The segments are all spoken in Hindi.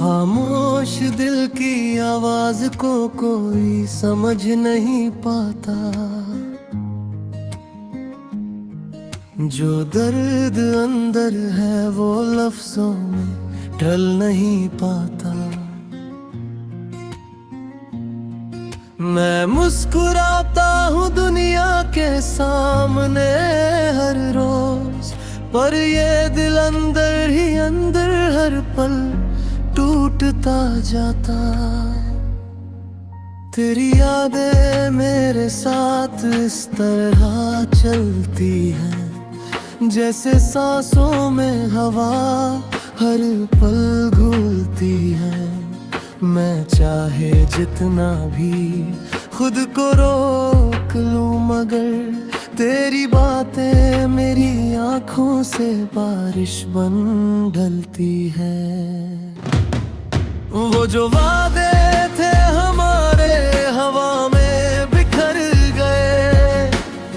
खामोश दिल की आवाज को कोई समझ नहीं पाता, जो दर्द अंदर है वो लफ्जों में ढल नहीं पाता। मैं मुस्कुराता हूँ दुनिया के सामने हर रोज, पर ये दिल अंदर ही अंदर हर पल टूटता जाता। तेरी यादें मेरे साथ इस तरह चलती हैं, जैसे सांसों में हवा हर पल घुलती है। मैं चाहे जितना भी खुद को रोक लूं, मगर तेरी बातें मेरी आंखों से बारिश बन ढलती है। वो जो वादे थे हमारे हवा में बिखर गए,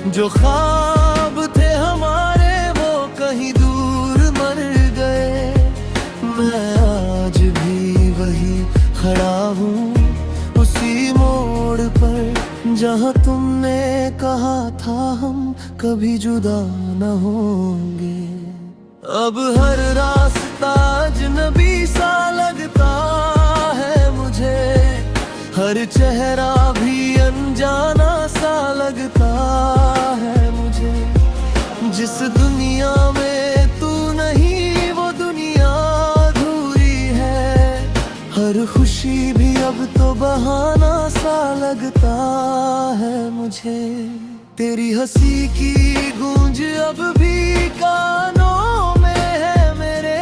जो ख्वाब थे हमारे वो कहीं दूर मर गए। मैं आज भी वही खड़ा हूँ उसी मोड़ पर, जहाँ तुमने कहा था हम कभी जुदा न होंगे। अब हर रास्ता अजनबी सा लगता है मुझे, हर चेहरा भी अनजाना सा लगता है मुझे। जिस दुनिया में तू नहीं वो दुनिया अधूरी है, हर खुशी भी अब तो बहाना सा लगता है मुझे। तेरी हंसी की गूंज अब भी कानों में है मेरे,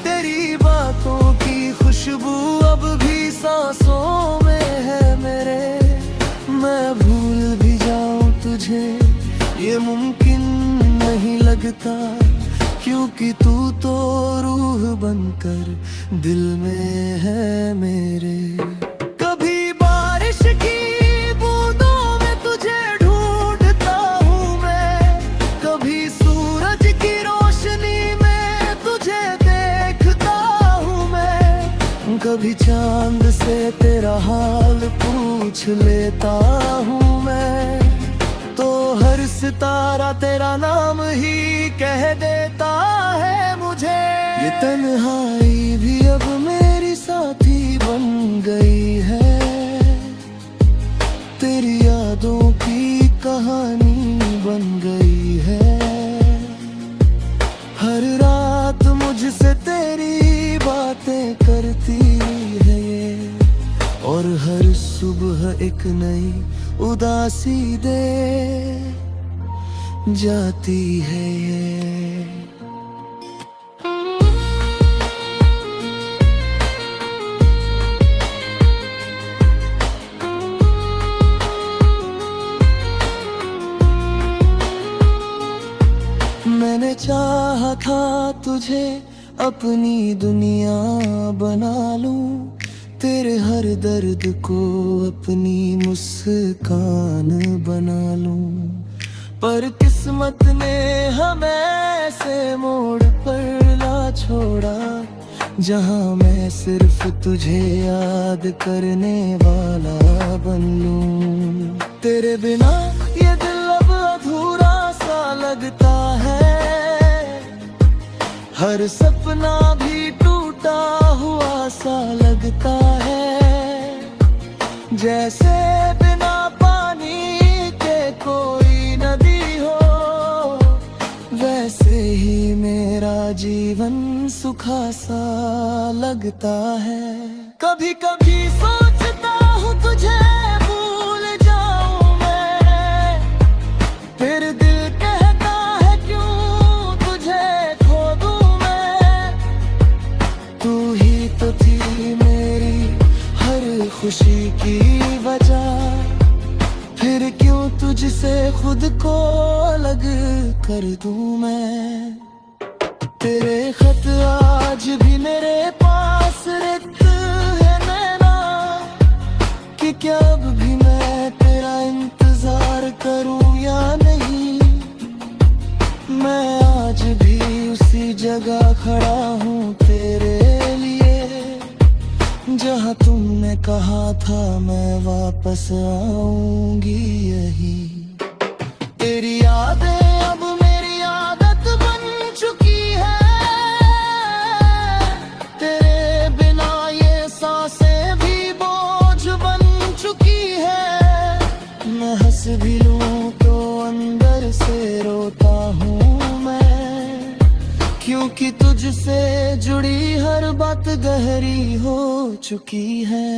तेरी बातों की खुशबू अब भी सांसों में है मेरे। मैं भूल भी जाऊं तुझे ये मुमकिन नहीं लगता, क्योंकि तू तो रूह बनकर दिल में है मेरे। कभी बारिश की बूंदों में तुझे ढूंढता हूँ मैं, कभी सूरज की रोशनी में तुझे देखता हूँ मैं, कभी चांद से तेरा हाल पूछ लेता हूँ मैं। तो हर सितारा तेरा नाम ही कह देता है मुझे। ये तन्हाई भी अब मेरी साथी बन गई है, तेरी यादों की कहानी बन गई है। हर रात मुझसे तेरी बातें करती है ये, और हर सुबह एक नई उदासी दे जाती है ये। मैंने चाहा था तुझे अपनी दुनिया बना लूं, तेरे हर दर्द को अपनी मुस्कान बना लूं, पर किस्मत ने हमें ऐसे मोड़ पर ला छोड़ा, जहां मैं सिर्फ तुझे याद करने वाला बन लूं। तेरे बिना ये दिल अब अधूरा सा लगता है, हर सपना भी टूटा हुआ सा लगता है। जैसे बिना पानी के कोई नदी हो, वैसे ही मेरा जीवन सूखा सा लगता है। कभी कभी सोचता हूँ तुझे भूल जाऊं मैं, फिर दिल कहता है क्यों तुझे खो दूं मैं। तू ही तो थी मेरी हर खुशी की वजह, फिर क्यों तुझसे खुद को अलग कर दूं मैं। तेरे खत आज भी मेरे पास रिक्त है नैना, कि क्या अब भी मैं तेरा इंतजार करूं या नहीं। मैं आज भी उसी जगह खड़ा हूँ तेरे लिए, जहाँ तुमने कहा था मैं वापस आऊंगी यही। तेरी यादें अब मेरी आदत बन चुकी है, तेरे बिना ये सांसें भी बोझ बन चुकी है। मैं हंस भी लूं तो अंदर से रोता हूँ मैं, क्योंकि तुझसे जुड़ी हर बात गहरी हो चुकी है।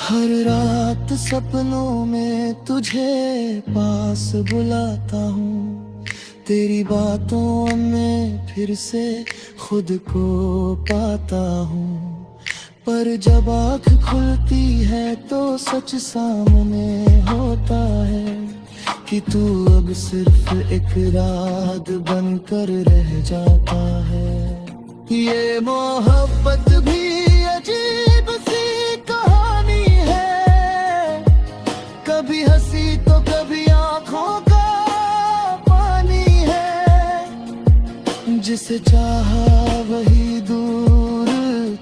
हर रात सपनों में तुझे पास बुलाता हूँ, तेरी बातों में फिर से खुद को पाता हूँ। पर जब आँख खुलती है तो सच सामने होता है कि तू अब सिर्फ एक रात बनकर रह जाता है। ये मोहब्बत भी अजीब सी कहानी है, कभी हंसी तो कभी आँखों का पानी है। जिसे चाहा वही दूर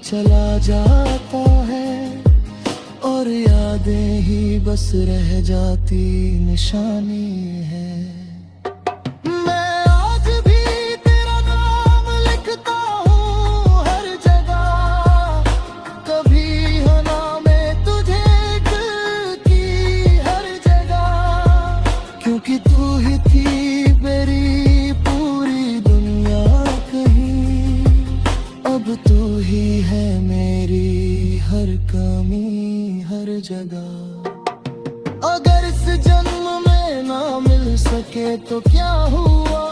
चला जाता है, और यादें ही बस रह जाती निशानी है। मैं आज भी तेरा नाम लिखता हूँ हर जगह, कभी हो नामे तुझे दिल की हर जगह, क्योंकि तू ही थी मेरी पूरी दुनिया कहीं। अब तू ही है मेरी हर कमी हर जगह। अगर इस जन्म में ना मिल सके तो क्या हुआ,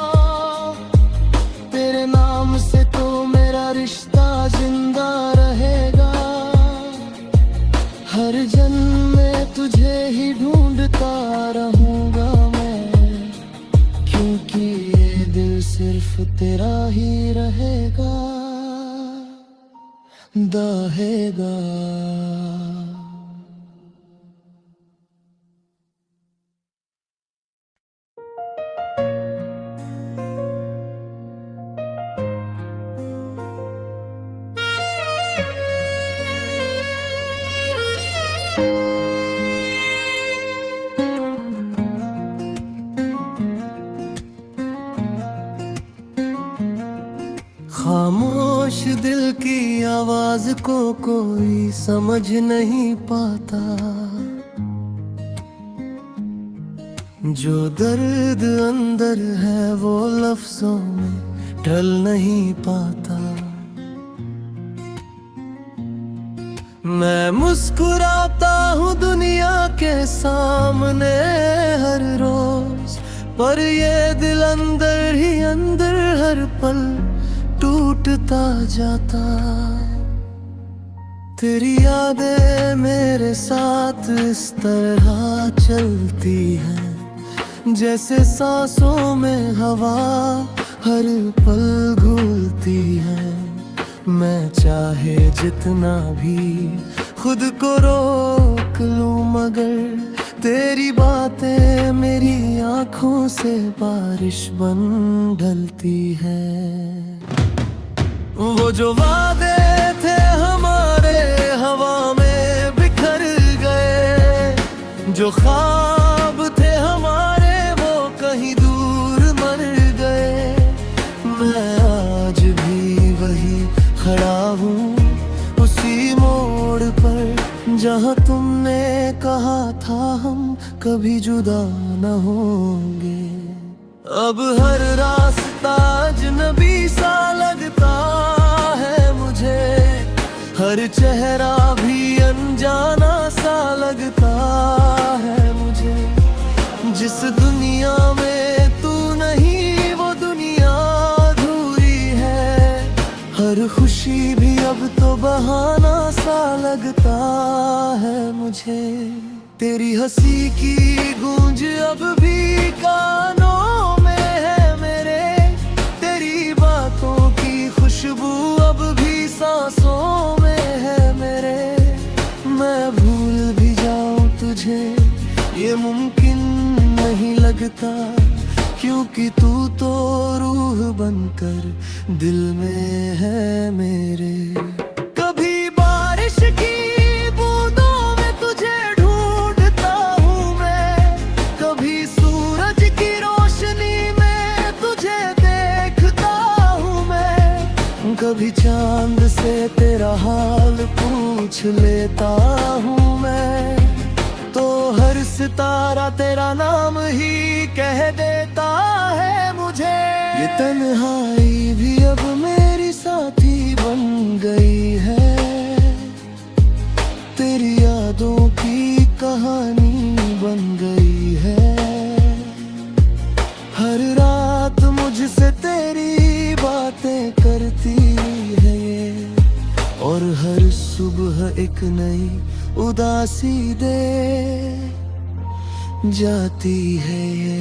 तेरे नाम से तो मेरा रिश्ता जिंदा रहेगा। हर जन्म में तुझे ही ढूंढता रहूंगा मैं, क्योंकि ये दिल सिर्फ तेरा ही रहेगा, दहेगा। खामोश दिल की आवाज को कोई समझ नहीं पाता, जो दर्द अंदर है वो लफ्जों में ढल नहीं पाता। मैं मुस्कुराता हूँ दुनिया के सामने हर रोज, पर ये दिल अंदर ही अंदर हर पल टूटता जाता। तेरी यादें मेरे साथ इस तरह चलती हैं, जैसे सांसों में हवा हर पल घुलती है। मैं चाहे जितना भी खुद को रोक लूं, मगर तेरी बातें मेरी आँखों से बारिश बन ढलती है। वो जो वादे थे हमारे हवा में बिखर गए, जो ख्वाब थे हमारे वो कहीं दूर मर गए। मैं आज भी वही खड़ा हूँ उसी मोड़ पर, जहाँ तुमने कहा था हम कभी जुदा न होंगे। अब हर रास्ता अजनबी सा लगता है मुझे, हर चेहरा भी अनजाना सा लगता है मुझे। जिस दुनिया में तू नहीं वो दुनिया अधूरी है, हर खुशी भी अब तो बहाना सा लगता है मुझे। तेरी हंसी की गूंज अब भी कानों में है मेरे, तेरी बातों की खुशबू अब भी सांसों में है मेरे। मैं भूल भी लगता, क्योंकि तू तो रूह बनकर दिल में है मेरे। कभी बारिश की बूंदों में तुझे ढूंढता हूँ मैं, कभी सूरज की रोशनी में तुझे देखता हूँ मैं, कभी चांद से तेरा हाल पूछ लेता हूँ मैं, तो हर सितारा तेरा नाम ही कह देता है मुझे। ये तन्हाई भी अब मेरी साथी बन गई है, तेरी यादों की कहानी बन गई है। हर रात मुझसे तेरी बातें करती है ये, और हर सुबह एक नई उदासी दे जाती है ये।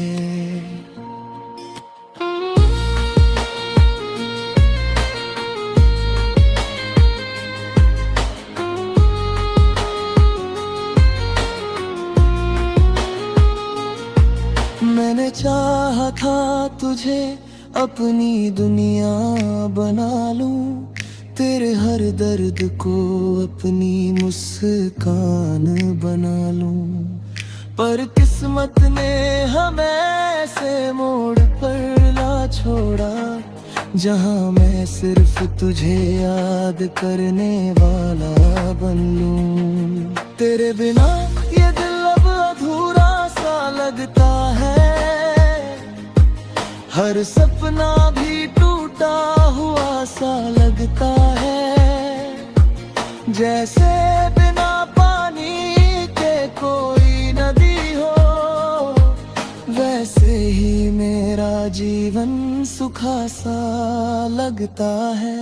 मैंने चाहा था तुझे अपनी दुनिया बना लूं, तेरे हर दर्द को अपनी मुस्कान बना लूं, पर किस्मत ने हमें ऐसे मोड़ पर ला छोड़ा, जहां मैं सिर्फ तुझे याद करने वाला बन लूं। तेरे बिना ये दिल अब अधूरा सा लगता है, हर सपना भी टूटा हुआ सा लगता है, जैसे बिना पानी के कोई नदी हो, वैसे ही मेरा जीवन सूखा सा लगता है।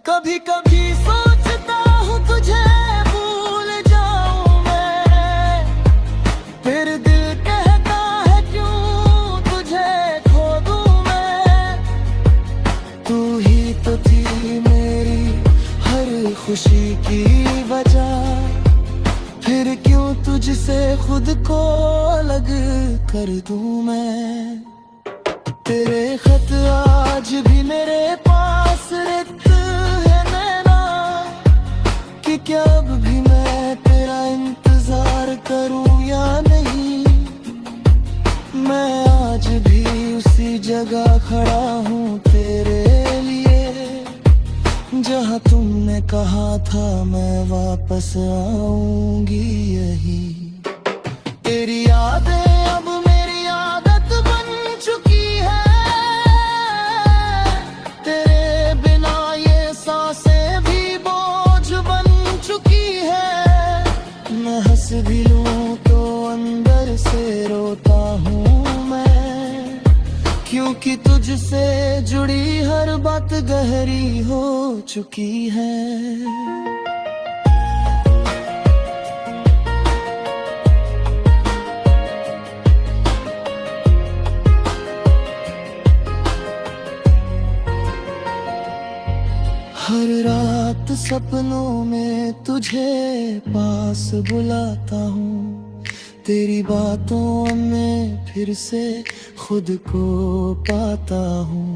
कभी कभी सोचता हूँ तुझे भूल जाऊं मैं, फिर दिल कहता है क्यों तुझे खो दूं मैं, तू ही तो थी मेरी हर खुशी की वजह, फिर क्यों तुझसे खुद को अलग कर दूं मैं। तेरे खत आज भी मेरे पास रिक्त है नैना, कि क्या अब भी मैं तेरा इंतजार करूं या नहीं। मैं आज भी उसी जगह खड़ा हूँ तेरे लिए, जहाँ तुमने कहा था मैं वापस आऊंगी यही। तेरी यादें अब मेरी आदत बन चुकी है, तेरे बिना ये सांसें भी बोझ बन चुकी है। मैं हंस भी लूं तो अंदर से रोता हूँ मैं, क्योंकि तुझसे जुड़ी हर बात गहरी हो चुकी है। हर रात सपनों में तुझे पास बुलाता हूँ, तेरी बातों में फिर से खुद को पाता हूँ,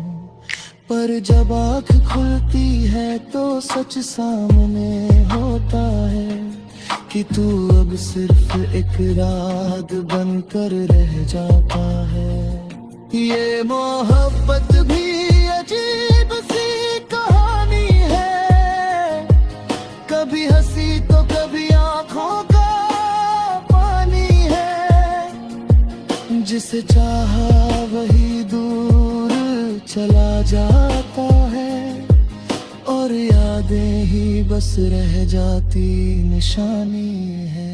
पर जब आँख खुलती है तो सच सामने होता है, कि तू अब सिर्फ एक याद बनकर रह जाता है। ये मोहब्बत भी अजीब सी कहानी है, कभी हंसी तो कभी आंखों का पानी है, जिसे चाहा वही दूर चला जाता है, और यादें ही बस रह जाती निशानी है।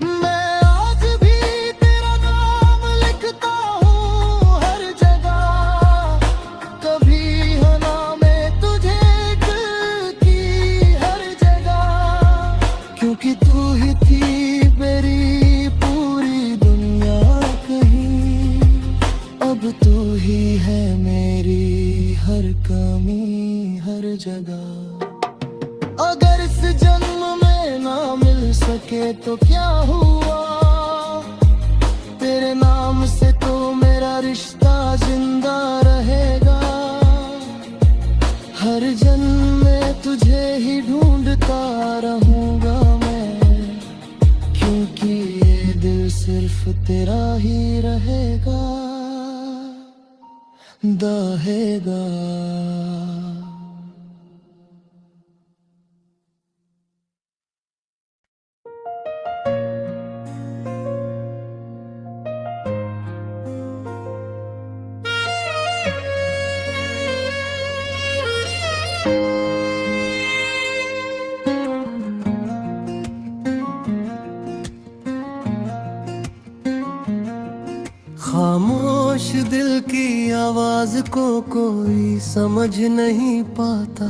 मैं आज भी तेरा नाम लिखता हूँ हर जगह, कभी हो नाम तुझे की हर जगह, क्योंकि तू ही थी मेरी पूरी दुनिया कहीं, अब तू ही है मेरी हर कमी हर जगह। अगर इस जन्म में ना मिल सके तो क्या हुआ, तेरे नाम से जिंदा रहेगा। हर जन्म में तुझे ही ढूंढता रहूंगा मैं, क्योंकि ये दिल सिर्फ तेरा ही रहेगा, दहेगा। खामोश दिल की आवाज को कोई समझ नहीं पाता,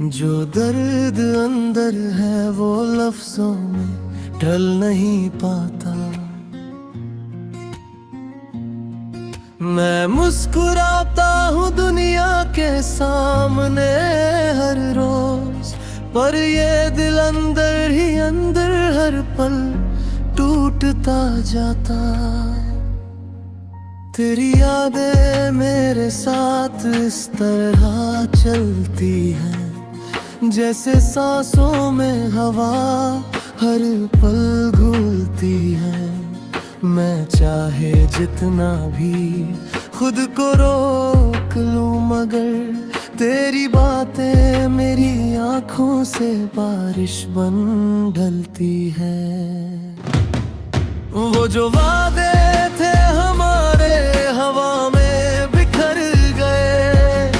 जो दर्द अंदर है वो लफ्जों में ढल नहीं पाता। मैं मुस्कुराता हूँ दुनिया के सामने हर रोज, पर ये दिल अंदर ही अंदर हर पल टूटता जाता। तेरी यादें मेरे साथ इस तरह चलती हैं, जैसे सांसों में हवा हर पल घुलती है। मैं चाहे जितना भी खुद को रोक लूं, मगर तेरी बातें मेरी आंखों से बारिश बन ढलती है। वो जो वादे थे हमारे हवा में बिखर गए,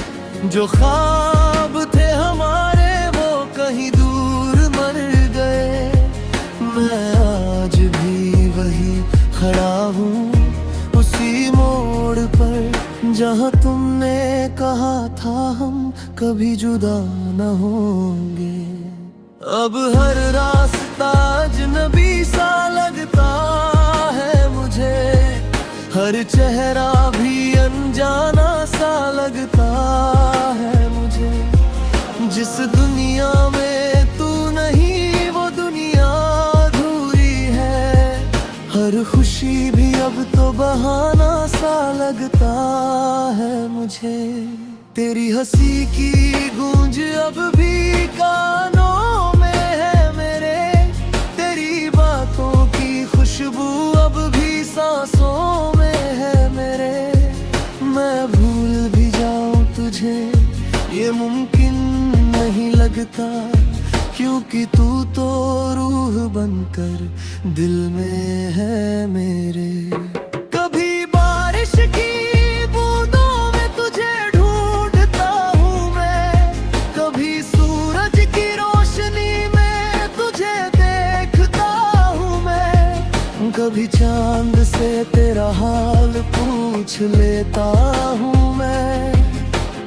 जो ख्वाब थे हमारे वो कहीं दूर मर गए। मैं आज भी वही खड़ा हूँ उसी मोड़ पर, जहाँ तुमने कहा था हम कभी जुदा न होंगे। अब हर रास्ता अजनबी सा लगता है मुझे, हर चेहरा भी अनजाना सा लगता है मुझे। जिस दुनिया में तू नहीं वो दुनिया अधूरी है, हर खुशी भी अब तो बहाना सा लगता है मुझे। तेरी हंसी की गूंज अब भी कानों में है मेरे, तेरी बातों की खुशबू अब भी सांसों में है मेरे। मैं भूल भी जाऊं तुझे ये मुमकिन नहीं लगता, क्योंकि तू तो रूह बनकर दिल में है मेरे। कभी बारिश की बूंदों में तुझे ढूंढता हूँ मैं, कभी सूरज की रोशनी में तुझे देखता हूँ मैं, कभी चांद से तेरा हाल पूछ लेता हूँ मैं।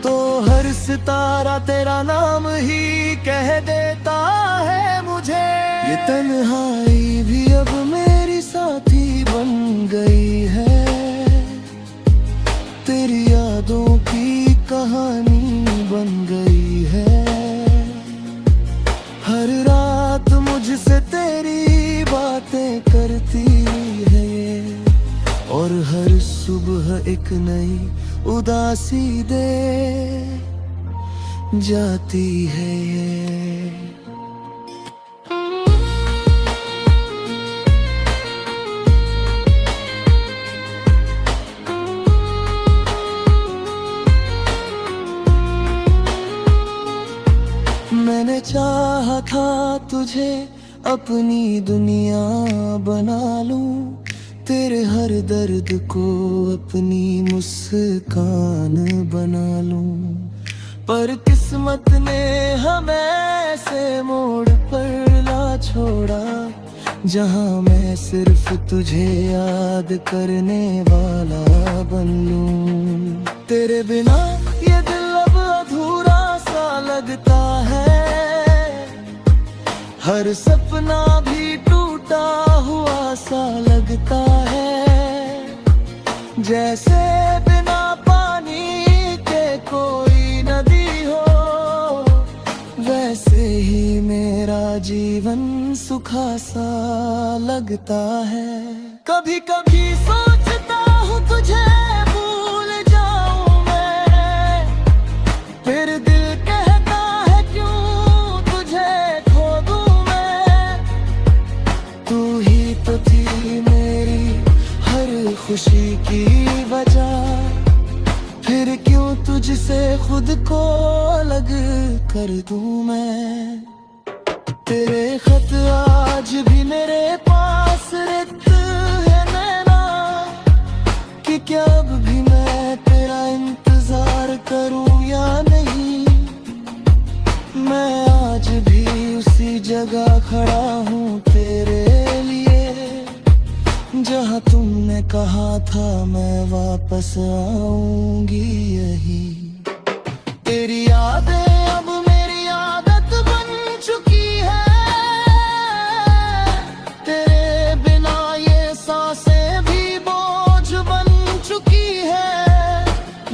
तो हर सितारा तेरा नाम ही कह देता है मुझे। ये तन्हाई भी अब मेरी साथी बन गई है, तेरी यादों की कहानी बन गई है। हर रात मुझसे तेरी बातें करती है ये, और हर सुबह एक नई उदासी दे जाती है ये। मैंने चाहा था तुझे अपनी दुनिया बना लूं, तेरे हर दर्द को अपनी मुस्कान बना लूं, पर किस्मत ने हमें ऐसे मोड़ पर ला छोड़ा, जहां मैं सिर्फ तुझे याद करने वाला बन लूं। तेरे बिना ये दिल अब अधूरा सा लगता है, हर सपना भी टूटा हुआ सा लगता है, जैसे बिना पानी के कोई नदी हो, वैसे ही मेरा जीवन सूखा सा लगता है। कभी कभी सोचता हूँ तुझे भूल जाऊं मैं, फिर दिल कहता है क्यों तुझे खो दूं मैं। तू ही तो थी मेरी हर खुशी की वजह, फिर क्यों तुझसे खुद को अलग कर दूं मैं। तेरे खत आज भी मेरे पास रिक्त है नैना, कि क्या अब भी मैं तेरा इंतजार करूं या नहीं। मैं आज भी उसी जगह खड़ा हूँ तेरे लिए, जहाँ तुमने कहा था मैं वापस आऊंगी यही। तेरी यादें अब मेरी आदत बन चुकी है, तेरे बिना ये सांसें भी बोझ बन चुकी है।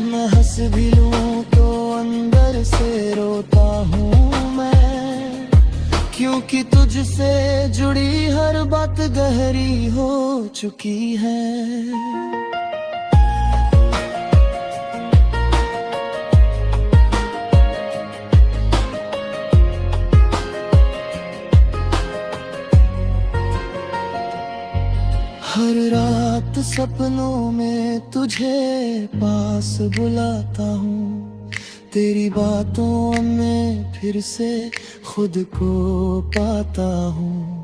मैं हंस भी लूं तो अंदर से रोता हूँ मैं, क्योंकि तुझसे जुड़ी हर बात गहरी हो चुकी है। हर रात सपनों में तुझे पास बुलाता हूँ, तेरी बातों में फिर से खुद को पाता हूँ।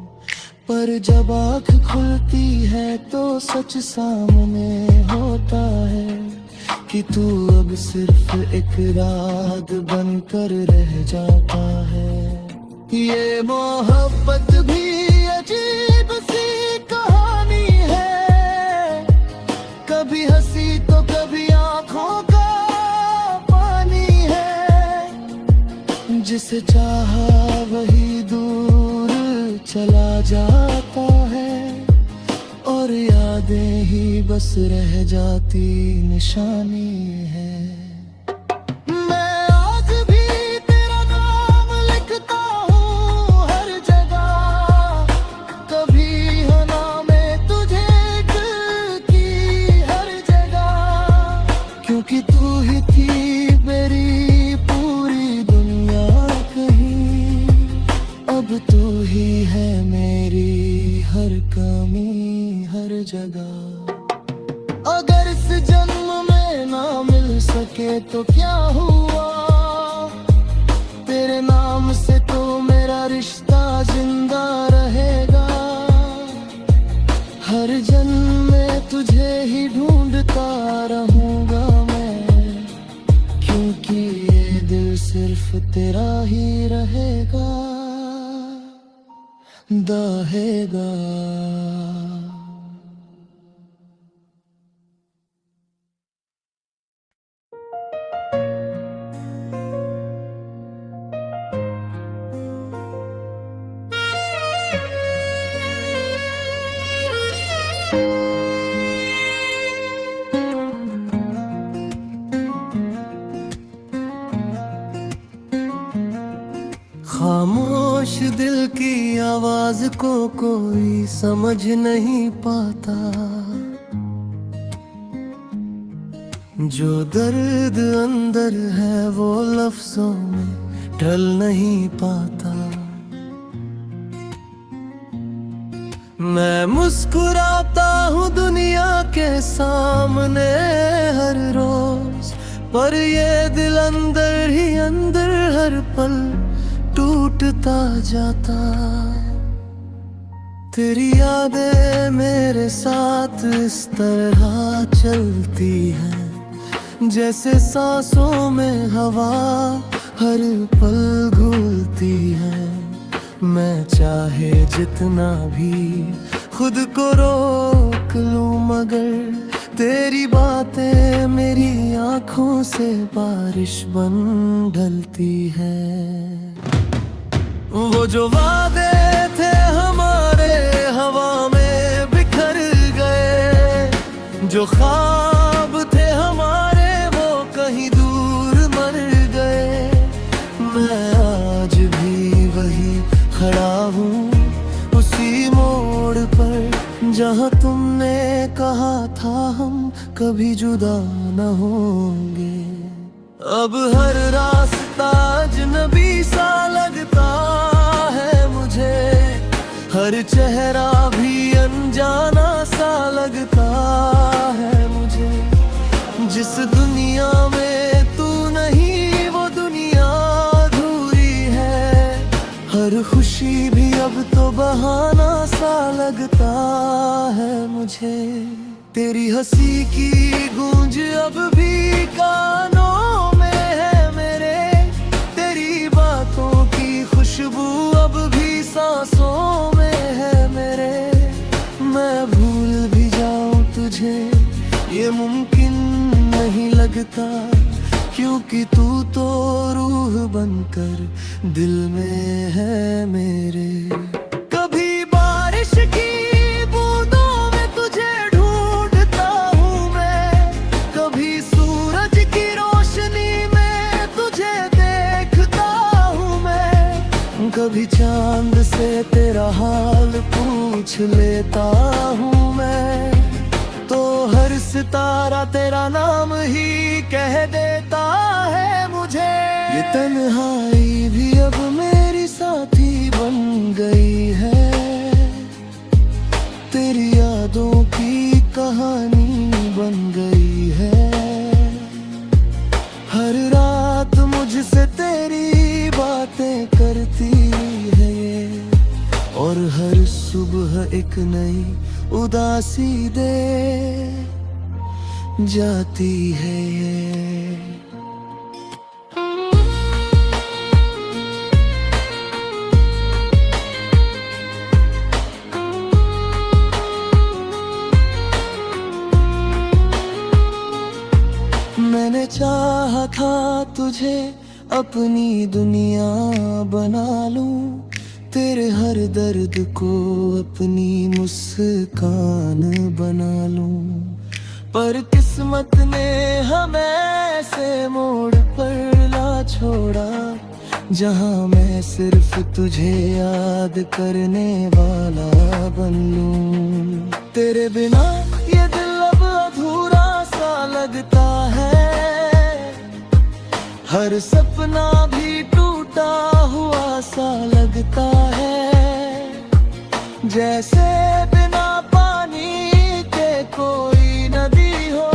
पर जब आँख खुलती है तो सच सामने होता है, कि तू अब सिर्फ एक रात बनकर रह जाता है। ये मोहब्बत भी अजीब सी कहानी है, कभी हंसी तो कभी आंखों का पानी है। जिसे चाहा वही दूर चला जाता है, और यादें ही बस रह जाती निशानी है। मैं आज भी तेरा नाम लिखता हूँ हर जगह, कभी हो नामे तुझे दिल की हर जगह। क्योंकि तू ही थी मेरी पूरी दुनिया कहीं, अब तू ही है मेरी हर कमी हर जगह। अगर इस जन्म में ना मिल सके तो क्या हुआ, तेरे नाम से तो मेरा रिश्ता जिंदा रहेगा। हर जन्म में तुझे ही ढूंढता रहूंगा मैं, क्योंकि ये दिल सिर्फ तेरा ही रहेगा, दहेगा। खामोश दिल की आवाज को कोई समझ नहीं पाता, जो दर्द अंदर है वो लफ्जों में ढल नहीं पाता। मैं मुस्कुराता हूँ दुनिया के सामने हर रोज, पर ये दिल अंदर ही अंदर हर पल टूटता जाता। तेरी यादें मेरे साथ इस तरह चलती हैं, जैसे सांसों में हवा हर पल घुलती है। मैं चाहे जितना भी खुद को रोक लूं, मगर तेरी बातें मेरी आँखों से बारिश बन ढलती है। वो जो वादे थे हमारे हवा में बिखर गए, जो ख्वाब थे हमारे वो कहीं दूर मर गए। मैं आज भी वही खड़ा हूँ उसी मोड़ जहाँ तुमने कहा था हम कभी जुदा न होंगे। अब हर रास्ता अजनबी सा लगता है मुझे, हर चेहरा भी अनजाना सा लगता है मुझे। जिस दुनिया में तू नहीं वो दुनिया अधूरी है, हर खुशी भी अब तो बहाना सा लगता है मुझे। तेरी हंसी की गूंज अब भी कानों में है मेरे, तेरी बातों की खुशबू अब भी सांसों में है मेरे। मैं भूल भी जाऊं तुझे ये मुमकिन नहीं लगता, क्योंकि तू तो रूह बनकर दिल में है मेरे। कभी बारिश की बूंदों में तुझे ढूंढता हूँ मैं, कभी सूरज की रोशनी में तुझे देखता हूँ मैं, कभी चांद से तेरा हाल पूछ लेता हूँ मैं। तो हर सितारा तेरा नाम ही कह देता है मुझे। ये तन्हाई भी अब मेरी साथी बन गई है, तेरी यादों की कहानी बन गई है। हर रात मुझसे तेरी बातें करती है ये, और हर सुबह एक नई उदासी दे जाती है ये। मैंने चाहा था तुझे अपनी दुनिया बना लूं, तेरे हर दर्द को अपनी मुस्कान बना लूं। पर किस्मत ने हमें ऐसे मोड़ पर ला छोड़ा, जहां मैं सिर्फ तुझे याद करने वाला बन लूं। तेरे बिना ये दिल अब अधूरा सा लगता है, हर सपना भी टूटा हुआ सा लगता है। जैसे बिना पानी के कोई नदी हो,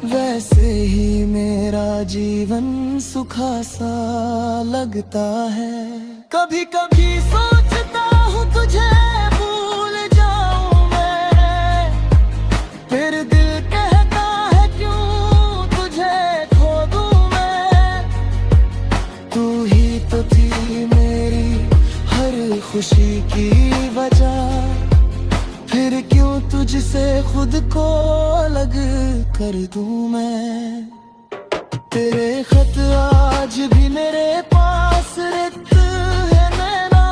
वैसे ही मेरा जीवन सूखा सा लगता है। कभी कभी सोचता हूँ तुझे भूल जाऊं मैं, फिर दिल कहता है क्यों तुझे खो दूं मैं। तू ही तो थी मेरी हर खुशी की वजह, फिर क्यों तुझसे खुद को अलग कर दूं मैं। तेरे खत आज भी मेरे पास रिक्त है नैना,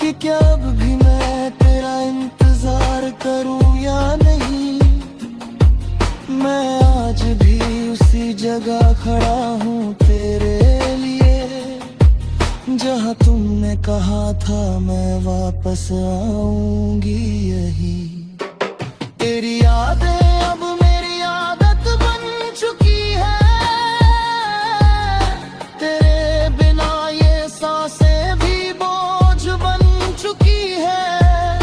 कि क्या अब भी मैं तेरा इंतजार करूं या नहीं। मैं आज भी उसी जगह खड़ा हूँ तेरे लिए, जहाँ तुमने कहा था मैं वापस आऊंगी यही। तेरी यादें अब मेरी आदत बन चुकी है, तेरे बिना ये सांसें भी बोझ बन चुकी है।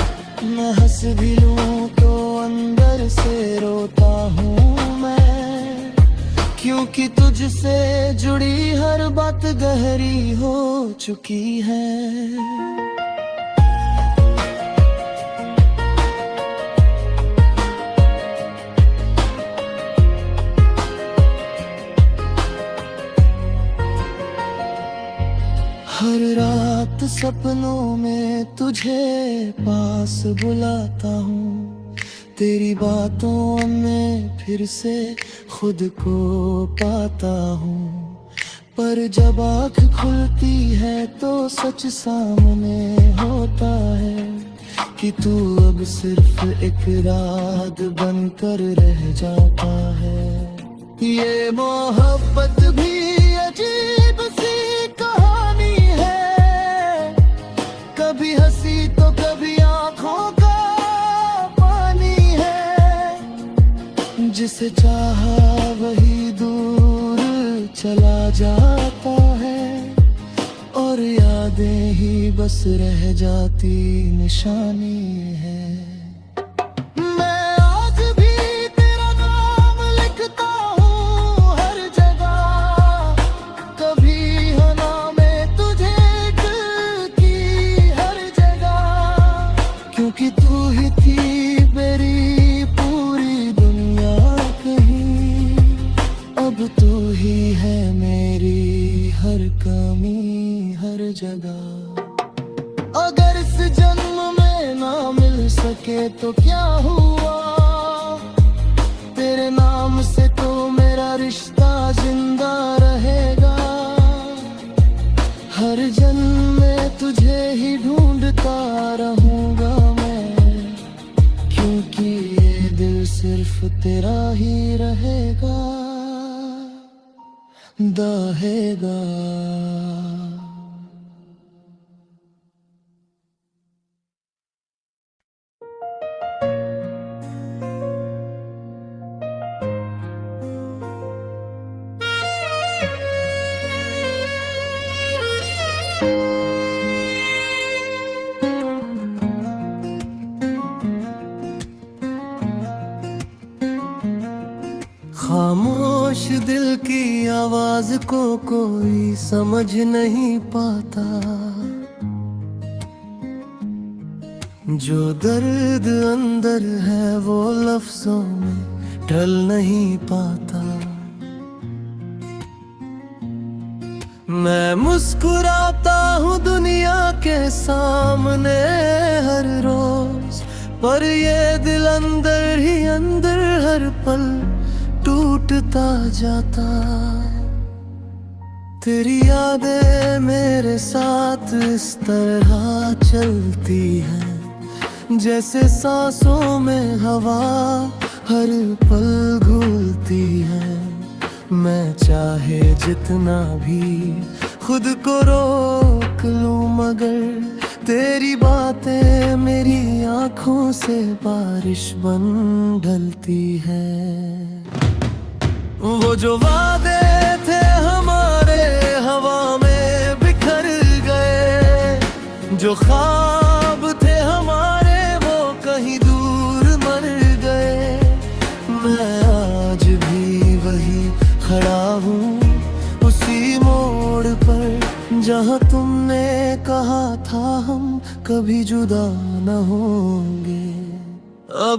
मैं हंस भी लूं तो अंदर से रोता हूँ मैं, क्योंकि तुझसे जुड़ी हर बात गहरी हो चुकी है। हर रात सपनों में तुझे पास बुलाता हूँ, तेरी बातों में फिर से खुद को पाता हूँ। पर जब आँख खुलती है तो सच सामने होता है, कि तू अब सिर्फ एक रात बनकर रह जाता है। ये मोहब्बत भी अजीब सी कहानी है, कभी हंसी तो कभी आंखों का जिसे चाहा वही दूर चला जाता है, और यादें ही बस रह जाती निशानी है। मैं आज भी तेरा नाम लिखता हूँ हर जगह, कभी है नाम तुझे दिल की हर जगह, क्योंकि तू ही थी मेरी पूरी दुनिया कहीं, अब तू ही है मेरी हर कमी हर जगह। अगर इस जन्म में ना मिल सके तो क्या हुआ, तेरे नाम से तो मेरा रिश्ता जिंदा रहेगा। हर जन्म में तुझे ही ढूंढता रहूंगा मैं, क्योंकि ये दिल सिर्फ तेरा ही रहेगा, दहेगा। खामोश दिल की आवाज को कोई समझ नहीं पाता, जो दर्द अंदर है वो लफ्जों में ढल नहीं पाता। मैं मुस्कुराता हूँ दुनिया के सामने हर रोज, पर ये दिल अंदर ही अंदर हर पल टूटता जाता। तेरी यादें मेरे साथ इस तरह चलती हैं, जैसे सांसों में हवा हर पल घुलती है। मैं चाहे जितना भी खुद को रोक लूं, मगर तेरी बातें मेरी आंखों से बारिश बन ढलती है। वो जो वादे थे हमारे हवा में बिखर गए, जो ख्वाब थे हमारे वो कहीं दूर मर गए। मैं आज भी वही खड़ा हूँ उसी मोड़ पर, जहाँ तुमने कहा था हम कभी जुदा न होंगे। अब